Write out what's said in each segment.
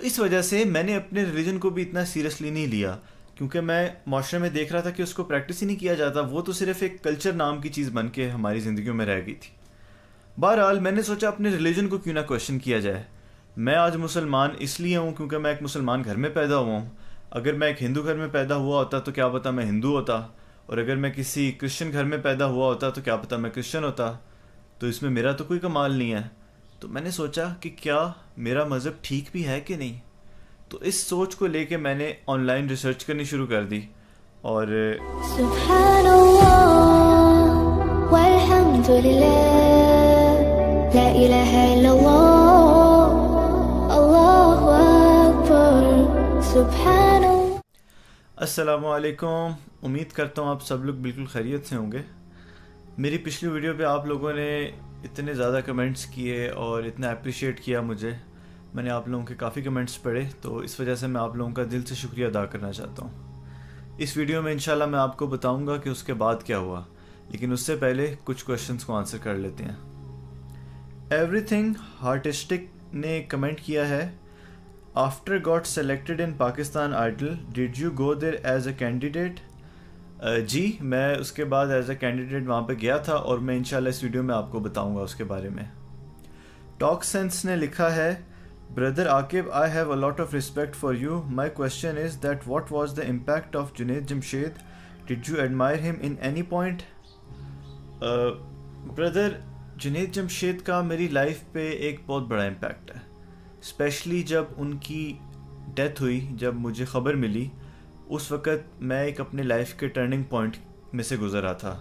اس وجہ سے میں نے اپنے ریلیجن کو بھی اتنا سیریسلی نہیں لیا، کیونکہ میں معاشرے میں دیکھ رہا تھا کہ اس کو پریکٹس ہی نہیں کیا جاتا، وہ تو صرف ایک کلچر نام کی چیز بن کے ہماری زندگیوں میں رہ گئی تھی۔ بہرحال میں نے سوچا اپنے ریلیجن کو کیوں نہ کویشچن کیا جائے۔ میں آج مسلمان اس لیے ہوں کیونکہ میں ایک مسلمان گھر میں پیدا ہوا ہوں۔ اگر میں ایک ہندو گھر میں پیدا ہوا ہوتا تو کیا پتہ میں ہندو ہوتا، اور اگر میں کسی کرسچن گھر میں پیدا ہوا ہوتا تو کیا پتہ میں کرسچن ہوتا۔ تو اس میں میرا تو کوئی کمال نہیں ہے۔ تو میں نے سوچا کہ کیا میرا مذہب ٹھیک بھی ہے کہ نہیں۔ تو اس سوچ کو لے کے میں نے آن لائن ریسرچ کرنی شروع کر دی، اور سبحان اللہ والحمد للہ لا الہ الا اللہ اللہ اکبر سبحان اللہ۔ السلام علیکم، امید کرتا ہوں آپ سب لوگ بالکل خیریت سے ہوں گے۔ میری پچھلی ویڈیو پہ آپ لوگوں نے اتنے زیادہ کمنٹس کیے اور اتنا اپریشیٹ کیا مجھے، میں نے آپ لوگوں کے کافی کمنٹس پڑھے، تو اس وجہ سے میں آپ لوگوں کا دل سے شکریہ ادا کرنا چاہتا ہوں۔ اس ویڈیو میں انشاءاللہ میں آپ کو بتاؤں گا کہ اس کے بعد کیا ہوا، لیکن اس سے پہلے کچھ کویشچنس کو آنسر کر لیتے ہیں۔ ایوری تھنگ ہارٹسٹک نے کمنٹ کیا ہے، after got selected in Pakistan idol did you go there as a candidate? جی، میں اس کے بعد ایز اے کینڈیڈیٹ وہاں پہ گیا تھا، اور میں انشاءاللہ اس ویڈیو میں آپ کو بتاؤں گا اس کے بارے میں۔ ٹاک سینس نے لکھا ہے، Brother Aqib, I have a lot of respect for you. My question is that what was the impact of Junaid Jamshed? Did you admire him in any point? Brother, Junaid Jamshed کا میری life پہ ایک بہت بڑا impact ہے، especially جب ان کی death ہوئی، جب مجھے خبر ملی، اس وقت میں ایک اپنے لائف کے ٹرننگ پوائنٹ میں سے گزر رہا تھا۔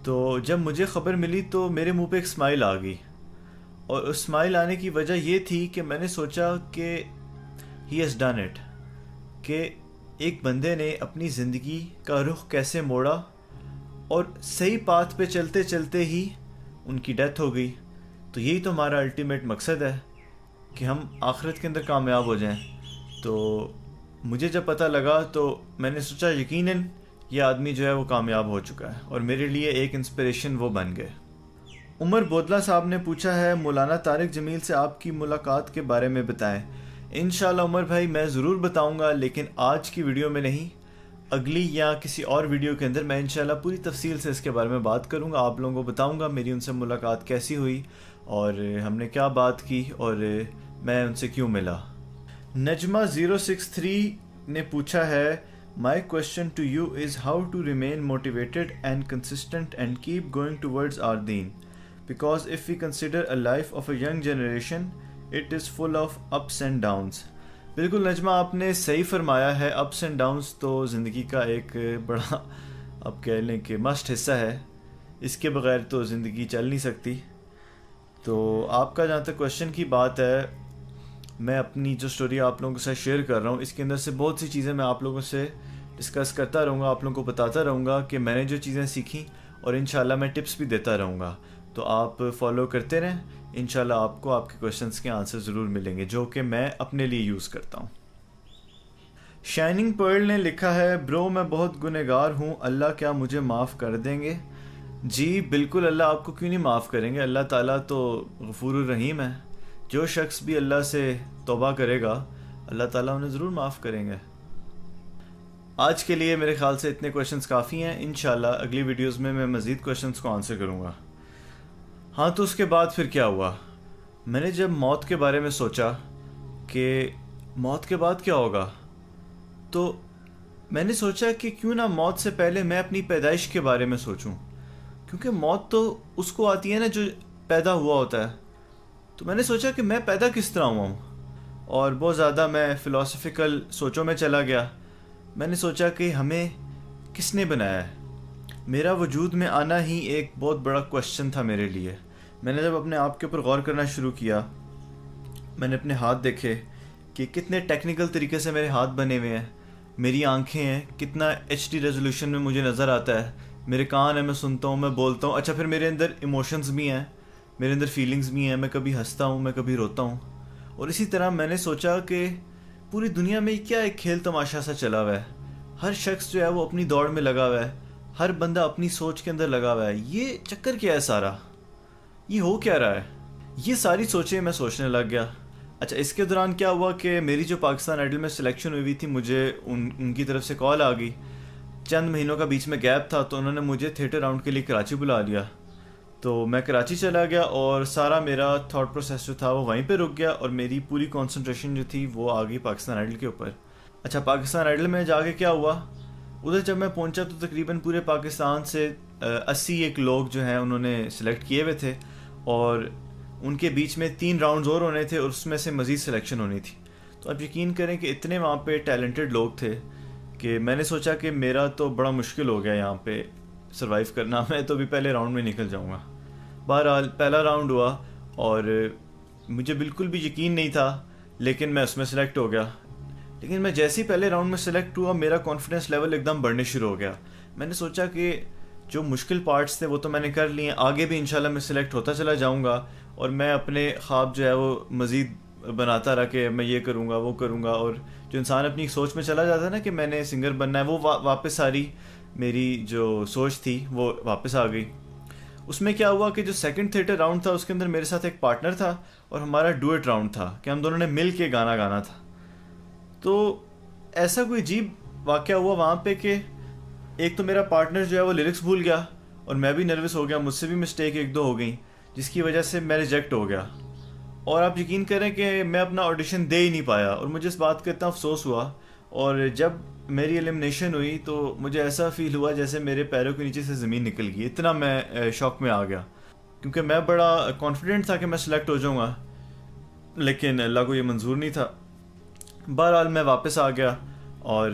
تو جب مجھے خبر ملی تو میرے منہ پہ ایک اسمائل آ گئی، اور اس اسمائل آنے کی وجہ یہ تھی کہ میں نے سوچا کہ ہی ہیز ڈن اٹ، کہ ایک بندے نے اپنی زندگی کا رخ کیسے موڑا، اور صحیح پاتھ پہ چلتے چلتے ہی ان کی ڈیتھ ہو گئی۔ تو یہی تو ہمارا الٹیمیٹ مقصد ہے کہ ہم آخرت کے اندر کامیاب ہو جائیں۔ تو مجھے جب پتہ لگا تو میں نے سوچا یقیناً یہ آدمی جو ہے وہ کامیاب ہو چکا ہے، اور میرے لیے ایک انسپریشن وہ بن گئے۔ عمر بودلہ صاحب نے پوچھا ہے، مولانا طارق جمیل سے آپ کی ملاقات کے بارے میں بتائیں۔ انشاءاللہ عمر بھائی میں ضرور بتاؤں گا، لیکن آج کی ویڈیو میں نہیں، اگلی یا کسی اور ویڈیو کے اندر میں انشاءاللہ پوری تفصیل سے اس کے بارے میں بات کروں گا، آپ لوگوں کو بتاؤں گا میری ان سے ملاقات کیسی ہوئی، اور ہم نے کیا بات کی، اور میں ان سے کیوں ملا۔ نجمہ 063 نے پوچھا ہے، My question to you is how to remain motivated and consistent and keep going towards our deen. Because if we consider a life of a young generation, it is full of ups and downs. بالکل نجمہ، آپ نے صحیح فرمایا ہے، ups and downs تو زندگی کا ایک بڑا اب کہہ لیں کہ مسٹ حصہ ہے، اس کے بغیر تو زندگی چل نہیں سکتی۔ تو آپ کا جہاں تک کویشچن کی بات ہے، میں اپنی جو سٹوری آپ لوگوں کے ساتھ شیئر کر رہا ہوں، اس کے اندر سے بہت سی چیزیں میں آپ لوگوں سے ڈسکس کرتا رہوں گا، آپ لوگوں کو بتاتا رہوں گا کہ میں نے جو چیزیں سیکھیں، اور انشاءاللہ میں ٹپس بھی دیتا رہوں گا۔ تو آپ فالو کرتے رہیں، انشاءاللہ آپ کو آپ کے کویشچنس کے آنسر ضرور ملیں گے، جو کہ میں اپنے لیے یوز کرتا ہوں۔ شائننگ پرل نے لکھا ہے، برو میں بہت گنہگار ہوں، اللہ کیا مجھے معاف کر دیں گے؟ جی بالکل، اللہ آپ کو کیوں نہیں معاف کریں گے، اللہ تعالیٰ تو غفور الرحیم ہے۔ جو شخص بھی اللہ سے توبہ کرے گا، اللہ تعالیٰ انہیں ضرور معاف کریں گے۔ آج کے لیے میرے خیال سے اتنے کویشچنس کافی ہیں، انشاءاللہ اگلی ویڈیوز میں مزید کویشچنس کو آنسر کروں گا۔ ہاں، تو اس کے بعد پھر کیا ہوا؟ میں نے جب موت کے بارے میں سوچا کہ موت کے بعد کیا ہوگا، تو میں نے سوچا کہ کیوں نہ موت سے پہلے میں اپنی پیدائش کے بارے میں سوچوں، کیونکہ موت تو اس کو آتی ہے نا جو پیدا ہوا ہوتا ہے۔ تو میں نے سوچا کہ میں پیدا کس طرح ہوا ہوں، اور بہت زیادہ میں فلاسفیکل سوچوں میں چلا گیا۔ میں نے سوچا کہ ہمیں کس نے بنایا ہے؟ میرا وجود میں آنا ہی ایک بہت بڑا کویشچن تھا میرے لیے۔ میں نے جب اپنے آپ کے اوپر غور کرنا شروع کیا، میں نے اپنے ہاتھ دیکھے کہ کتنے ٹیکنیکل طریقے سے میرے ہاتھ بنے ہوئے ہیں، میری آنکھیں ہیں، کتنا HD ریزولوشن میں مجھے نظر آتا ہے، میرے کان ہیں، میں سنتا ہوں، میں بولتا ہوں، اچھا پھر میرے اندر ایموشنز بھی ہیں، میرے اندر فیلنگز بھی ہیں، میں کبھی ہنستا ہوں، میں کبھی روتا ہوں۔ اور اسی طرح میں نے سوچا کہ پوری دنیا میں کیا ایک کھیل تماشا سا چلا ہوا ہے، ہر شخص جو ہے وہ اپنی دوڑ میں لگا ہوا ہے، ہر بندہ اپنی سوچ کے اندر لگا ہوا ہے، یہ چکر کیا ہے سارا، یہ ہو کیا رہا ہے؟ یہ ساری سوچیں میں سوچنے لگ گیا۔ اچھا، اس کے دوران کیا ہوا کہ میری جو پاکستان آئیڈل میں سلیکشن ہوئی تھی، مجھے ان کی طرف سے کال آ گئی. چند مہینوں کا بیچ میں گیپ تھا، تو انہوں نے مجھے تھیٹر راؤنڈ کے لیے کراچی بلا لیا. تو میں کراچی چلا گیا اور سارا میرا تھاٹ پروسیس جو تھا وہ وہیں پہ رک گیا، اور میری پوری کانسنٹریشن جو تھی وہ آ گئی پاکستان آئیڈل کے اوپر. اچھا، پاکستان آئیڈل میں جا کے کیا ہوا، ادھر جب میں پہنچا تو تقریباً پورے پاکستان سے 81 لوگ جو ہیں انہوں نے سلیکٹ کیے ہوئے تھے، اور ان کے بیچ میں 3 راؤنڈز اور ہونے تھے، اور اس میں سے مزید سلیکشن ہونی تھی. تو آپ یقین کریں کہ اتنے وہاں پہ ٹیلنٹڈ لوگ تھے کہ میں نے سوچا کہ میرا تو بڑا مشکل ہو گیا یہاں پہ سروائیو کرنا، میں تو بھی پہلے راؤنڈ میں نکل جاؤں گا. بہرحال پہلا راؤنڈ ہوا اور مجھے بالکل بھی یقین نہیں تھا، لیکن میں اس میں سلیکٹ ہو گیا. لیکن میں جیسے ہی پہلے راؤنڈ میں سلیکٹ ہوا، میرا کانفیڈنس لیول ایک دم بڑھنے شروع ہو گیا. میں نے سوچا کہ جو مشکل پارٹس تھے وہ تو میں نے کر لیے ہیں، آگے بھی انشاءاللہ میں سلیکٹ ہوتا چلا جاؤں گا، اور میں اپنے خواب جو ہے وہ مزید بناتا رہا کہ میں یہ کروں گا وہ کروں گا. اور جو انسان اپنی سوچ میں چلا جاتا ہے نا کہ میں نے سنگر بننا ہے، وہ واپس ساری میری جو سوچ تھی وہ واپس آ گئی. اس میں کیا ہوا کہ جو سیکنڈ تھیٹر راؤنڈ تھا اس کے اندر میرے ساتھ ایک پارٹنر تھا، اور ہمارا ڈوئٹ راؤنڈ تھا کہ ہم دونوں نے مل کے گانا گانا تھا. تو ایسا کوئی عجیب واقعہ ہوا وہاں پہ کہ ایک تو میرا پارٹنر جو ہے وہ لیرکس بھول گیا، اور میں بھی نروس ہو گیا، مجھ سے بھی مسٹیک 1-2 ہو گئیں، جس کی وجہ سے میں ریجیکٹ ہو گیا. اور آپ یقین کریں کہ میں اپنا آڈیشن دے ہی نہیں پایا، اور مجھے اس بات کا اتنا افسوس ہوا. اور جب میری ایلیمنیشن ہوئی تو مجھے ایسا فیل ہوا جیسے میرے پیروں کے نیچے سے زمین نکل گئی، اتنا میں شوق میں آ گیا، کیونکہ میں بڑا کانفیڈنٹ تھا کہ میں سلیکٹ ہو جاؤں گا، لیکن اللہ کو یہ منظور نہیں تھا. بہرحال میں واپس آ گیا اور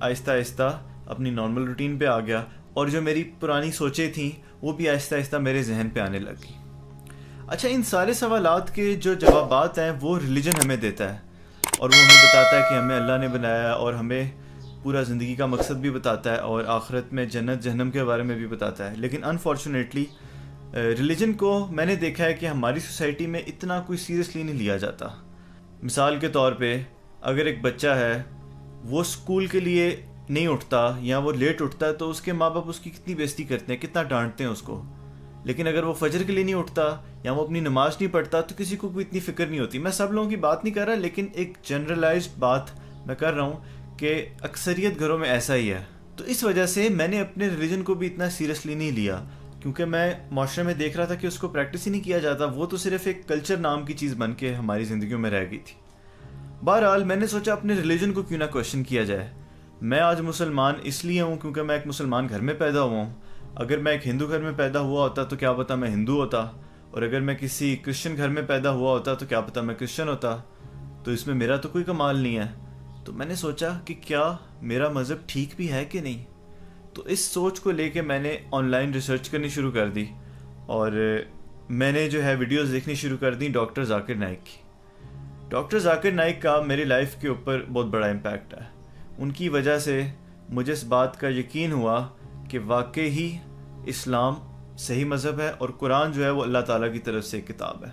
آہستہ آہستہ اپنی نارمل روٹین پہ آ گیا، اور جو میری پرانی سوچیں تھیں وہ بھی آہستہ آہستہ میرے ذہن پہ آنے لگ گئی. اچھا، ان سارے سوالات کے جو جوابات ہیں وہ ریلیجن ہمیں دیتا ہے، اور وہ ہمیں بتاتا ہے کہ ہمیں اللہ نے بنایا ہے، اور ہمیں پورا زندگی کا مقصد بھی بتاتا ہے، اور آخرت میں جنت جہنم کے بارے میں بھی بتاتا ہے. لیکن انفارچونیٹلی ریلیجن کو میں نے دیکھا ہے کہ ہماری سوسائٹی میں اتنا کوئی سیریسلی نہیں لیا جاتا. مثال کے طور پہ اگر ایک بچہ ہے وہ اسکول کے لیے نہیں اٹھتا یا وہ لیٹ اٹھتا ہے، تو اس کے ماں باپ اس کی کتنی بےزتی کرتے ہیں، کتنا ڈانٹتے ہیں اس کو. لیکن اگر وہ فجر کے لیے نہیں اٹھتا یا وہ اپنی نماز نہیں پڑھتا تو کسی کو کوئی اتنی فکر نہیں ہوتی. میں سب لوگوں کی بات نہیں کر رہا، لیکن ایک جنرلائزڈ بات میں کر رہا ہوں کہ اکثریت گھروں میں ایسا ہی ہے. تو اس وجہ سے میں نے اپنے ریلیجن کو بھی اتنا سیریسلی نہیں لیا، کیونکہ میں معاشرے میں دیکھ رہا تھا کہ اس کو پریکٹس ہی نہیں کیا جاتا، وہ تو صرف ایک کلچر نام کی چیز بن کے ہماری زندگیوں میں رہ گئی تھی. بہرحال میں نے سوچا اپنے ریلیجن کو کیوں نہ کویشچن کیا جائے. میں آج مسلمان اس لیے ہوں کیونکہ میں ایک مسلمان گھر میں پیدا ہوا ہوں. اگر میں ایک ہندو گھر میں پیدا ہوا ہوتا تو کیا پتہ میں ہندو ہوتا، اور اگر میں کسی کرسچن گھر میں پیدا ہوا ہوتا تو کیا پتہ میں کرسچن ہوتا. تو اس میں میرا تو کوئی کمال نہیں ہے. تو میں نے سوچا کہ کیا میرا مذہب ٹھیک بھی ہے کہ نہیں. تو اس سوچ کو لے کے میں نے آن لائن ریسرچ کرنی شروع کر دی، اور میں نے جو ہے ویڈیوز دیکھنی شروع کر دی ڈاکٹر ذاکر نائک کی. ڈاکٹر ذاکر نائک کا میری لائف کے اوپر بہت بڑا امپیکٹ ہے. ان کی وجہ سے مجھے اس بات کا یقین ہوا کہ واقعی ہی اسلام صحیح مذہب ہے، اور قرآن جو ہے وہ اللہ تعالیٰ کی طرف سے ایک کتاب ہے.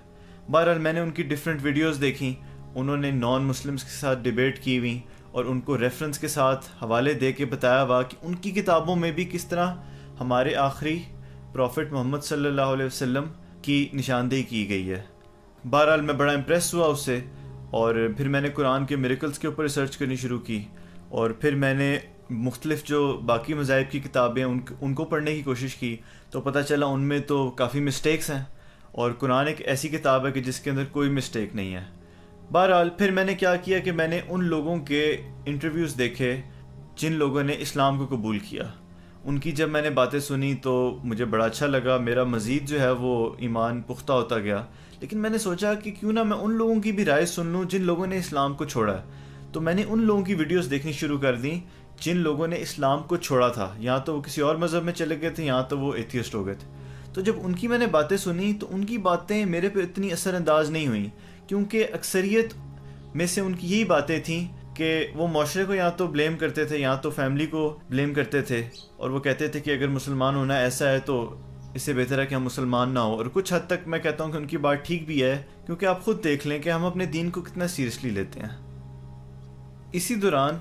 بہرحال میں نے ان کی ڈیفرنٹ ویڈیوز دیکھیں، انہوں نے نان مسلمس کے ساتھ ڈیبیٹ کی ہوئی، اور ان کو ریفرنس کے ساتھ حوالے دے کے بتایا ہوا کہ ان کی کتابوں میں بھی کس طرح ہمارے آخری پروفٹ محمد صلی اللہ علیہ وسلم کی نشاندہی کی گئی ہے. بہرحال میں بڑا امپریس ہوا اس سے، اور پھر میں نے قرآن کے میریکلز کے اوپر ریسرچ کرنی شروع کی، اور پھر میں نے مختلف جو باقی مذاہب کی کتابیں ان کو پڑھنے کی کوشش کی. تو پتہ چلا ان میں تو کافی مسٹیکس ہیں، اور قرآن ایک ایسی کتاب ہے کہ جس کے اندر کوئی مسٹیک نہیں ہے. بہرحال پھر میں نے کیا کیا کہ میں نے ان لوگوں کے انٹرویوز دیکھے جن لوگوں نے اسلام کو قبول کیا. ان کی جب میں نے باتیں سنی تو مجھے بڑا اچھا لگا، میرا مزید جو ہے وہ ایمان پختہ ہوتا گیا. لیکن میں نے سوچا کہ کیوں نہ میں ان لوگوں کی بھی رائے سن لوں جن لوگوں نے اسلام کو چھوڑا ہے. تو میں نے ان لوگوں کی ویڈیوز دیکھنی شروع کر دیں جن لوگوں نے اسلام کو چھوڑا تھا، یا تو وہ کسی اور مذہب میں چلے گئے تھے، یا تو وہ ایتھیسٹ ہو گئے تھے. تو جب ان کی میں نے باتیں سنی تو ان کی باتیں میرے پہ اتنی اثر انداز نہیں ہوئیں، کیونکہ اکثریت میں سے ان کی یہی باتیں تھیں کہ وہ معاشرے کو یا تو بلیم کرتے تھے یا تو فیملی کو بلیم کرتے تھے، اور وہ کہتے تھے کہ اگر مسلمان ہونا ایسا ہے تو اس سے بہتر ہے کہ ہم مسلمان نہ ہوں. اور کچھ حد تک میں کہتا ہوں کہ ان کی بات ٹھیک بھی ہے، کیونکہ آپ خود دیکھ لیں کہ ہم اپنے دین کو کتنا سیریسلی لیتے ہیں. اسی دوران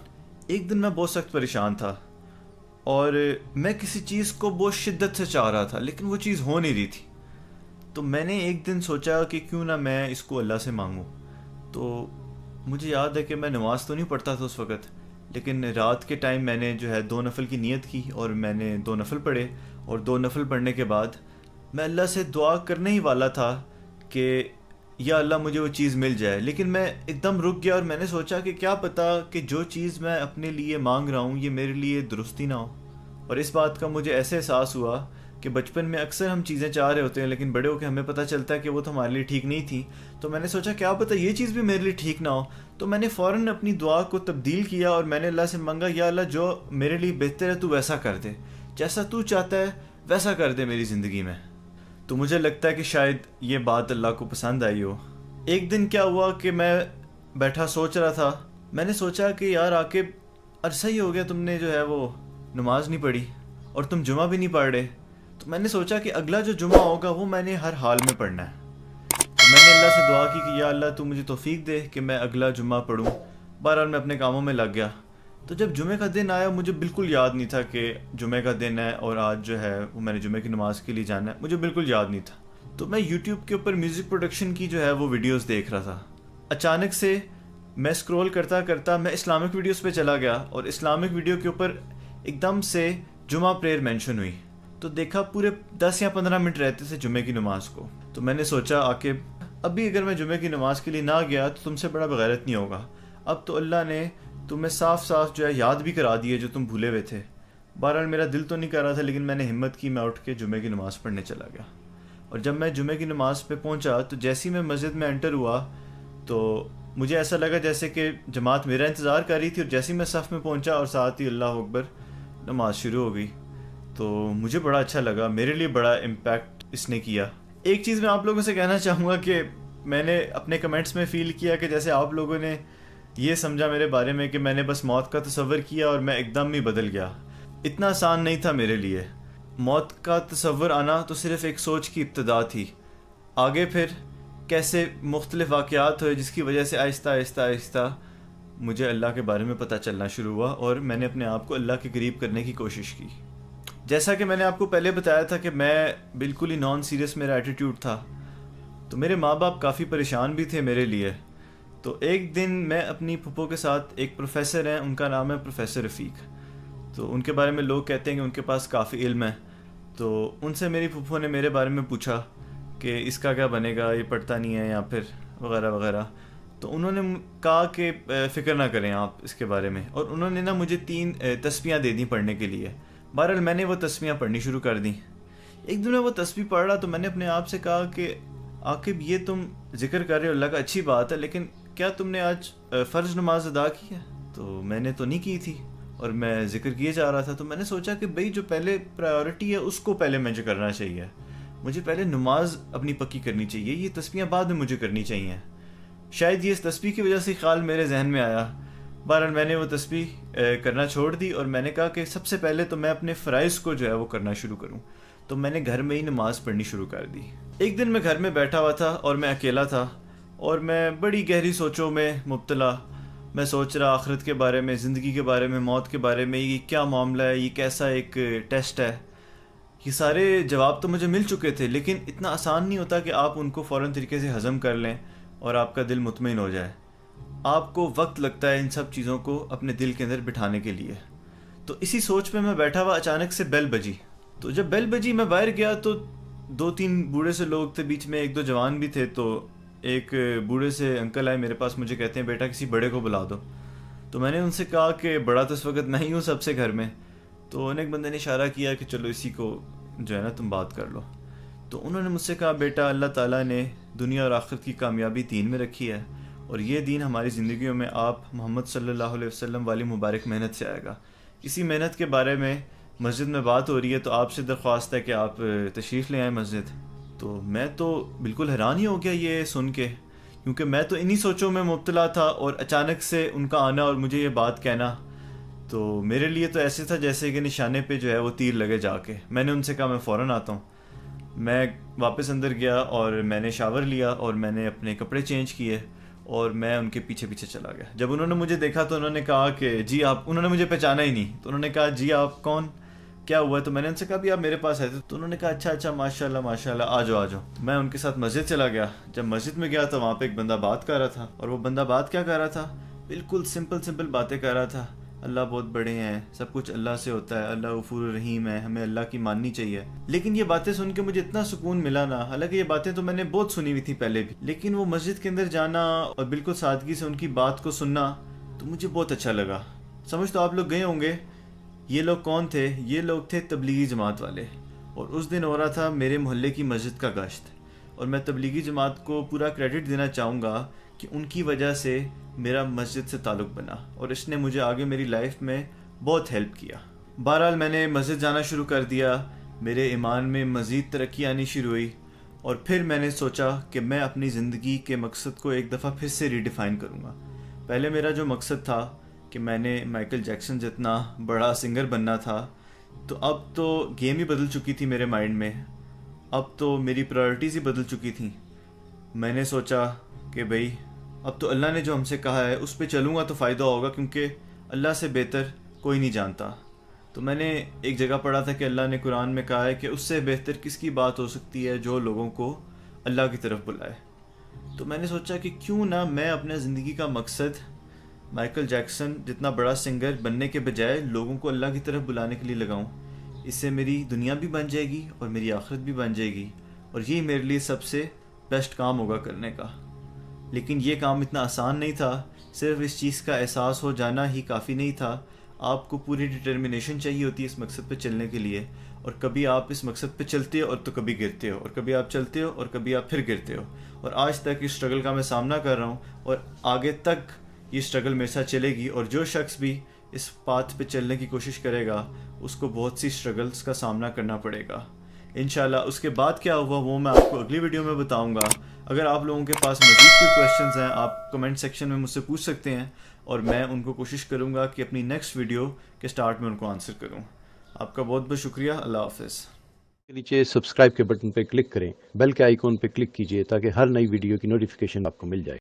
ایک دن میں بہت سخت پریشان تھا، اور میں کسی چیز کو بہت شدت سے چاہ رہا تھا، لیکن وہ چیز ہو نہیں رہی تھی. تو میں نے ایک دن سوچا کہ کیوں نہ میں اس کو اللہ سے مانگوں. تو مجھے یاد ہے کہ میں نماز تو نہیں پڑھتا تھا اس وقت، لیکن رات کے ٹائم میں نے جو ہے 2 نفل کی نیت کی اور میں نے 2 نفل پڑھے، اور 2 نفل پڑھنے کے بعد میں اللہ سے دعا کرنے ہی والا تھا کہ یا اللہ مجھے وہ چیز مل جائے، لیکن میں ایک دم رک گیا اور میں نے سوچا کہ کیا پتہ کہ جو چیز میں اپنے لیے مانگ رہا ہوں یہ میرے لیے درستی نہ ہو۔ اور اس بات کا مجھے ایسے احساس ہوا کہ بچپن میں اکثر ہم چیزیں چاہ رہے ہوتے ہیں لیکن بڑے ہو کے ہمیں پتہ چلتا ہے کہ وہ تو ہمارے لیے ٹھیک نہیں تھی، تو میں نے سوچا کیا پتہ یہ چیز بھی میرے لیے ٹھیک نہ ہو، تو میں نے فوراً اپنی دعا کو تبدیل کیا اور میں نے اللہ سے مانگا یا اللہ جو میرے لیے بہتر ہے تو ویسا کر دے، جیسا تو چاہتا ہے ویسا کر دے میری زندگی میں۔ تو مجھے لگتا ہے کہ شاید یہ بات اللہ کو پسند آئی ہو۔ ایک دن کیا ہوا کہ میں بیٹھا سوچ رہا تھا، میں نے سوچا کہ یار عاقب عرصہ ہی ہو گیا تم نے جو ہے وہ نماز نہیں پڑھی اور تم جمعہ بھی نہیں پڑھ رہے، تو میں نے سوچا کہ اگلا جو جمعہ ہوگا وہ میں نے ہر حال میں پڑھنا ہے۔ تو میں نے اللہ سے دعا کی کہ یا اللہ تو مجھے توفیق دے کہ میں اگلا جمعہ پڑھوں۔ بہرحال میں اپنے کاموں میں لگ گیا، تو جب جمعے کا دن آیا مجھے بالکل یاد نہیں تھا کہ جمعے کا دن ہے اور آج جو ہے وہ میں نے جمعے کی نماز کے لیے جانا ہے، مجھے بالکل یاد نہیں تھا۔ تو میں یوٹیوب کے اوپر میوزک پروڈکشن کی جو ہے وہ ویڈیوز دیکھ رہا تھا، اچانک سے میں اسکرول کرتا کرتا میں اسلامک ویڈیوز پہ چلا گیا اور اسلامک ویڈیو کے اوپر ایک دم سے جمعہ پریئر مینشن ہوئی، تو دیکھا پورے 10 یا 15 منٹ رہتے تھے جمعے کی نماز کو۔ تو میں نے سوچا عاقب ابھی اگر میں جمعے کی نماز کے لیے نہ گیا تو تم سے بڑا بغیرت نہیں ہوگا، اب تو اللہ نے تمہیں صاف صاف جو ہے یاد بھی کرا دیے جو تم بھولے ہوئے تھے۔ بہرحال میرا دل تو نہیں کر رہا تھا لیکن میں نے ہمت کی، میں اٹھ کے جمعے کی نماز پڑھنے چلا گیا۔ اور جب میں جمعے کی نماز پہ پہنچا تو جیسے ہی میں مسجد میں انٹر ہوا تو مجھے ایسا لگا جیسے کہ جماعت میرا انتظار کر رہی تھی، اور جیسے ہی میں صف میں پہنچا اور ساتھ ہی اللہ اکبر نماز شروع ہو گئی، تو مجھے بڑا اچھا لگا، میرے لیے بڑا امپیکٹ اس نے کیا۔ ایک چیز میں آپ لوگوں سے کہنا چاہوں گا کہ میں نے اپنے کمنٹس میں فیل کیا کہ جیسے آپ لوگوں نے یہ سمجھا میرے بارے میں کہ میں نے بس موت کا تصور کیا اور میں ایک دم ہی بدل گیا۔ اتنا آسان نہیں تھا میرے لیے، موت کا تصور آنا تو صرف ایک سوچ کی ابتدا تھی، آگے پھر کیسے مختلف واقعات ہوئے جس کی وجہ سے آہستہ آہستہ آہستہ مجھے اللہ کے بارے میں پتہ چلنا شروع ہوا اور میں نے اپنے آپ کو اللہ کے قریب کرنے کی کوشش کی۔ جیسا کہ میں نے آپ کو پہلے بتایا تھا کہ میں بالکل ہی نان سیریس میرا ایٹیٹیوڈ تھا، تو میرے ماں باپ کافی پریشان بھی تھے میرے لیے۔ تو ایک دن میں اپنی پھپھو کے ساتھ، ایک پروفیسر ہیں ان کا نام ہے پروفیسر رفیق، تو ان کے بارے میں لوگ کہتے ہیں کہ ان کے پاس کافی علم ہے، تو ان سے میری پھپھو نے میرے بارے میں پوچھا کہ اس کا کیا بنے گا، یہ پڑھتا نہیں ہے یا پھر وغیرہ وغیرہ، تو انہوں نے کہا کہ فکر نہ کریں آپ اس کے بارے میں، اور انہوں نے نا مجھے 3 تسبیحاں دے دیں پڑھنے کے لیے۔ بہرحال میں نے وہ تسبیحاں پڑھنی شروع کر دیں۔ ایک دن میں وہ تسبیح پڑھ رہا تو میں نے اپنے آپ سے کہا کہ عاقب یہ تم ذکر کر رہے ہو اللہ کا، اچھی بات ہے، لیکن کیا تم نے آج فرض نماز ادا کی ہے؟ تو میں نے تو نہیں کی تھی اور میں ذکر کیے جا رہا تھا، تو میں نے سوچا کہ بھئی جو پہلے پرائیورٹی ہے اس کو پہلے مجھے کرنا چاہیے، مجھے پہلے نماز اپنی پکی کرنی چاہیے، یہ تسبیحاں بعد میں مجھے کرنی چاہیے۔ شاید یہ اس تسبیح کی وجہ سے خیال میرے ذہن میں آیا۔ بہرحال میں نے وہ تسبیح کرنا چھوڑ دی اور میں نے کہا کہ سب سے پہلے تو میں اپنے فرائض کو جو ہے وہ کرنا شروع کروں، تو میں نے گھر میں ہی نماز پڑھنی شروع کر دی۔ ایک دن میں گھر میں بیٹھا ہوا تھا اور میں اکیلا تھا اور میں بڑی گہری سوچوں میں مبتلا، میں سوچ رہا آخرت کے بارے میں، زندگی کے بارے میں، موت کے بارے میں، یہ کیا معاملہ ہے، یہ کیسا ایک ٹیسٹ ہے۔ یہ سارے جواب تو مجھے مل چکے تھے لیکن اتنا آسان نہیں ہوتا کہ آپ ان کو فوراً طریقے سے ہضم کر لیں اور آپ کا دل مطمئن ہو جائے، آپ کو وقت لگتا ہے ان سب چیزوں کو اپنے دل کے اندر بٹھانے کے لیے۔ تو اسی سوچ میں بیٹھا ہوا اچانک سے بیل بجی، تو جب بیل بجی میں باہر گیا تو 2-3 بوڑھے سے لوگ تھے، بیچ میں 1-2 جوان بھی تھے، تو ایک بوڑھے سے انکل آئے میرے پاس، مجھے کہتے ہیں بیٹا کسی بڑے کو بلا دو، تو میں نے ان سے کہا کہ بڑا تو اس وقت میں ہی ہوں سب سے گھر میں، تو ایک بندے نے اشارہ کیا کہ چلو اسی کو جو ہے نا تم بات کر لو، تو انہوں نے مجھ سے کہا بیٹا اللہ تعالیٰ نے دنیا اور آخرت کی کامیابی دین میں رکھی ہے، اور یہ دین ہماری زندگیوں میں آپ محمد صلی اللہ علیہ وسلم والی مبارک محنت سے آئے گا، اسی محنت کے بارے میں مسجد میں بات ہو رہی ہے، تو آپ سے درخواست ہے کہ آپ تشریف لے آئیں مسجد۔ تو میں تو بالکل حیران ہی ہو گیا یہ سن کے، کیونکہ میں تو انہی سوچوں میں مبتلا تھا اور اچانک سے ان کا آنا اور مجھے یہ بات کہنا تو میرے لیے تو ایسے تھا جیسے کہ نشانے پہ جو ہے وہ تیر لگے جا کے۔ میں نے ان سے کہا میں فوراً آتا ہوں۔ میں واپس اندر گیا اور میں نے شاور لیا اور میں نے اپنے کپڑے چینج کیے اور میں ان کے پیچھے پیچھے چلا گیا۔ جب انہوں نے مجھے دیکھا تو انہوں نے کہا کہ جی آپ، انہوں نے مجھے پہچانا ہی نہیں، تو انہوں نے کہا جی آپ کون؟ کیا ہوا؟ تو میں نے ان سے کہا بھی آپ میرے پاس آئے تھے. تو انہوں نے کہا اچھا ماشاءاللہ ماشاءاللہ، آ جاؤ. میں ان کے ساتھ مسجد چلا گیا. جب مسجد میں گیا تو وہاں پہ ایک بندہ بات کر رہا تھا، اور وہ بندہ بات کیا کر رہا تھا؟ بالکل سمپل باتیں کر رہا تھا. اللہ بہت بڑے ہیں، سب کچھ اللہ سے ہوتا ہے، اللہ غفور الرحیم ہے، ہمیں اللہ کی ماننی چاہیے. لیکن یہ باتیں سن کے مجھے اتنا سکون ملا نا، حالانکہ یہ باتیں تو میں نے بہت سنی ہوئی تھی پہلے بھی، لیکن وہ مسجد کے اندر جانا اور بالکل سادگی سے ان کی بات کو سننا تو مجھے بہت اچھا لگا. سمجھ تو آپ لوگ گئے ہوں گے. یہ لوگ کون تھے؟ یہ لوگ تھے تبلیغی جماعت والے. اور اس دن ہو رہا تھا میرے محلے کی مسجد کا گشت، اور میں تبلیغی جماعت کو پورا کریڈٹ دینا چاہوں گا کہ ان کی وجہ سے میرا مسجد سے تعلق بنا، اور اس نے مجھے آگے میری لائف میں بہت ہیلپ کیا. بہرحال میں نے مسجد جانا شروع کر دیا، میرے ایمان میں مزید ترقی آنی شروع ہوئی، اور پھر میں نے سوچا کہ میں اپنی زندگی کے مقصد کو ایک دفعہ پھر سے ریڈیفائن کروں گا. پہلے میرا جو مقصد تھا کہ میں نے مائیکل جیکسن جتنا بڑا سنگر بننا تھا، تو اب تو گیم ہی بدل چکی تھی میرے مائنڈ میں. اب تو میری پرائرٹیز ہی بدل چکی تھیں. میں نے سوچا کہ بھئی اب تو اللہ نے جو ہم سے کہا ہے اس پہ چلوں گا تو فائدہ ہوگا، کیونکہ اللہ سے بہتر کوئی نہیں جانتا. تو میں نے ایک جگہ پڑھا تھا کہ اللہ نے قرآن میں کہا ہے کہ اس سے بہتر کس کی بات ہو سکتی ہے جو لوگوں کو اللہ کی طرف بلائے. تو میں نے سوچا کہ کیوں نہ میں اپنے زندگی کا مقصد مائیکل جیکسن جتنا بڑا سنگر بننے کے بجائے لوگوں کو اللہ کی طرف بلانے کے لیے لگاؤں. اس سے میری دنیا بھی بن جائے گی اور میری آخرت بھی بن جائے گی، اور یہی میرے لیے سب سے بیسٹ کام ہوگا کرنے کا. لیکن یہ کام اتنا آسان نہیں تھا. صرف اس چیز کا احساس ہو جانا ہی کافی نہیں تھا. آپ کو پوری ڈٹرمنیشن چاہیے ہوتی ہے اس مقصد پہ چلنے کے لیے، اور کبھی آپ اس مقصد پہ چلتے ہو اور تو کبھی گرتے ہو، اور کبھی آپ چلتے ہو اور کبھی آپ پھر گرتے ہو. اور آج تک اس اسٹرگل کا میں سامنا کر رہا ہوں، اور آگے تک یہ اسٹرگل میرے ساتھ چلے گی. اور جو شخص بھی اس پاتھ پہ چلنے کی کوشش کرے گا اس کو بہت سی اسٹرگلز کا سامنا کرنا پڑے گا انشاءاللہ. اس کے بعد کیا ہوا وہ میں آپ کو اگلی ویڈیو میں بتاؤں گا. اگر آپ لوگوں کے پاس مزید کوئی کویشچنز ہیں آپ کمنٹ سیکشن میں مجھ سے پوچھ سکتے ہیں، اور میں ان کو کوشش کروں گا کہ اپنی نیکسٹ ویڈیو کے سٹارٹ میں ان کو آنسر کروں. آپ کا بہت بہت شکریہ. اللہ حافظ. نیچے سبسکرائب کے بٹن پہ کلک کریں، بیل کے آئیکن پہ کلک کیجئے تاکہ ہر نئی ویڈیو کی نوٹیفیکیشن آپ کو مل جائے.